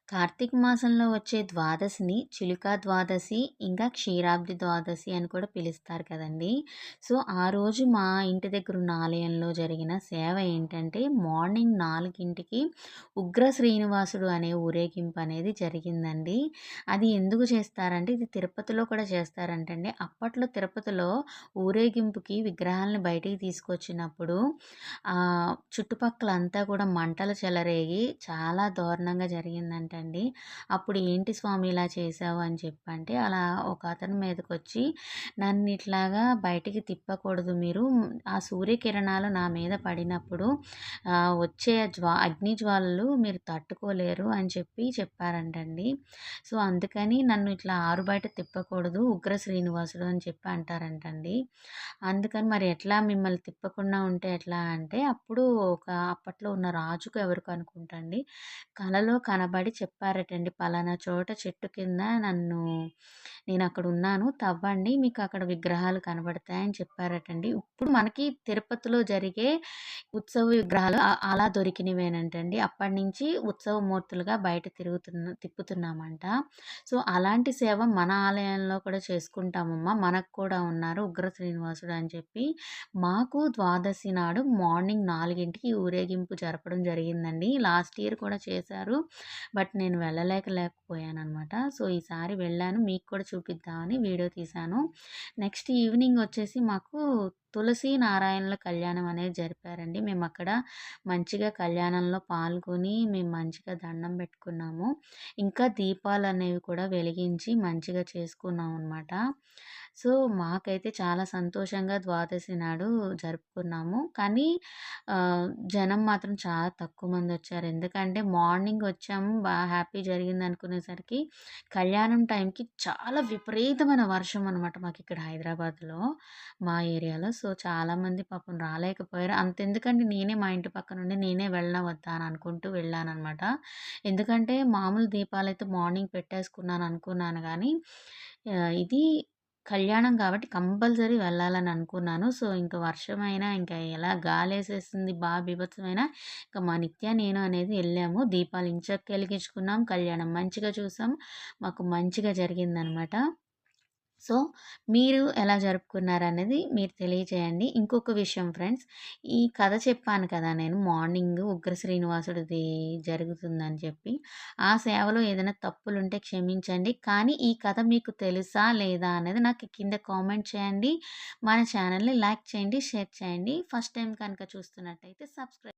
కార్తీక మాసంలో వచ్చే ద్వాదశిని చిలుకా ద్వాదశి, ఇంకా క్షీరాబ్ది ద్వాదశి అని కూడా పిలుస్తారు కదండీ! సో, ఆ రోజు మా ఇంటి దగ్గరున్న ఆలయంలో జరిగిన సేవ ఏంటంటే, మార్నింగ్ 4కి ఉగ్ర శ్రీనివాసుడు అనే ఊరేగింపు అనేది జరిగిందండి. అది ఎందుకు చేస్తారంటే, ఇది తిరుపతిలో కూడా చేస్తారంటండి. అప్పట్లో తిరుపతిలో ఊరేగింపుకి విగ్రహాలను బయటికి తీసుకొచ్చినప్పుడు చుట్టుపక్కలంతా కూడా మంటలు చెలరేగి చాలా దారుణంగా జరిగిందంటండి. అప్పుడు "ఏంటి స్వామి ఇలా చేశావు" అని చెప్పంటే, అలా ఒక అతని మీదకొచ్చి "నన్ను ఇట్లాగా బయటికి తిప్పకూడదు మీరు. ఆ సూర్యకిరణాలు నా మీద పడినప్పుడు వచ్చే అగ్ని జ్వాలలు మీరు తట్టుకోలేరు" అని చెప్పారంటండి. సో, అందుకని నన్ను ఇట్లా ఆరుబయట తిప్పకూడదు ఉగ్ర శ్రీనివాసుడు అని చెప్పి అంటారంటండి. అందుకని మరి ఎట్లా మిమ్మల్ని తిప్పకుండా ఉంటే ఎట్లా అంటే, అప్పుడు అప్పట్లో ఉన్న రాజుకో ఎవరికో అనుకుంటా అండి, కలలో కనబడి చెప్పారటండి. "పలానా చోట చెట్టు కింద నేనక్కడున్నాను. తవ్వండి మీకు అక్కడ విగ్రహాలు కనబడతాయని" చెప్పారటండి. ఇప్పుడు మనకి తిరుపతిలో జరిగే ఉత్సవ విగ్రహాలు అలా దొరికినవేనంటండి. అప్పటినుంచి ఉత్సవ మూర్తులుగా బయట తిప్పుతున్నామంట. సో, అలాంటి సేవ మన ఆలయంలో కూడా చేసుకుంటామమ్మా. మనకు కూడా ఉన్నారు ఉగ్ర శ్రీనివాసుడు అని చెప్పి. మాకు ద్వాదశి నాడు మార్నింగ్ 4కి ఊరేగింపు జరపడం జరిగిందండి. లాస్ట్ ఇయర్ కూడా చేశారు. బట్ నేను వెళ్ళలేకపోయాననమాట. సో, ఈసారి వెళ్ళాను. మీకు కూడా చూపిద్దామని వీడియో తీశాను. నెక్స్ట్ ఈవినింగ్ వచ్చేసి మాకు తులసి నారాయణుల కళ్యాణం అనేది జరిపారండి. మేమక్కడ మంచిగా కళ్యాణంలో పాల్గొని మేము మంచిగా దండం పెట్టుకున్నాము. ఇంకా దీపాలనేవి కూడా వెలిగించి మంచిగా చేసుకున్నామనమాట. సో, మాకైతే చాలా సంతోషంగా ద్వాదశి నాడు జరుపుకున్నాము. కానీ జనం మాత్రం చాలా తక్కువ మందొచ్చారు. ఎందుకంటే మార్నింగ్ వచ్చాము హ్యాపీ జరిగిందనుకునేసరికి కళ్యాణం టైంకి చాలా విపరీతమైన వర్షం అనమాట మాకిక్కడ హైదరాబాద్‌లో, మా ఏరియాలో. సో, చాలామంది పాపం రాలేకపోయారు. అంతెందుకండి నేనే మా ఇంటి పక్కనుండి నేనే వెళ్ళనా వద్దా అని అనుకుంటూ వెళ్ళాననమాట. ఎందుకంటే మామూలు దీపాలైతే మార్నింగ్ పెట్టేసుకున్నాననుకున్నాను గానీ, ఇది కళ్యాణం కాబట్టి కంపల్సరీ వెళ్ళాలని అనుకున్నాను. సో, ఇంక వర్షమైనా ఇంకా ఎలా గాలేసేసింది బీభత్సమైన ఇంక మా నిత్య నేను అనేది ఎళ్ళాము. దీపాలు ఇంచక్కా ఎలిగించుకున్నాం. కళ్యాణం మంచిగా చూసాం. మాకు మంచిగా జరిగిందనమాట. సో, మీరు ఎలా జరుపుకున్నారనేది మీరు తెలియచేయండి. ఇంకొక విషయం ఫ్రెండ్స్, ఈ కథ చెప్పాను కదా నేను మార్నింగ్ ఉగ్ర శ్రీనివాసుడిది జరుగుతుందని చెప్పి. ఆ సేవలో ఏదైనా తప్పులుంటే క్షమించండి. కానీ ఈ కథ మీకు తెలుసా? లేదా? అనేది నాకు కింద కామెంట్ చేయండి. మన ఛానల్‌ని లైక్ చేయండి, షేర్ చేయండి. ఫస్ట్ టైమ్ కనుక చూస్తున్నట్టయితే సబ్స్క్రైబ్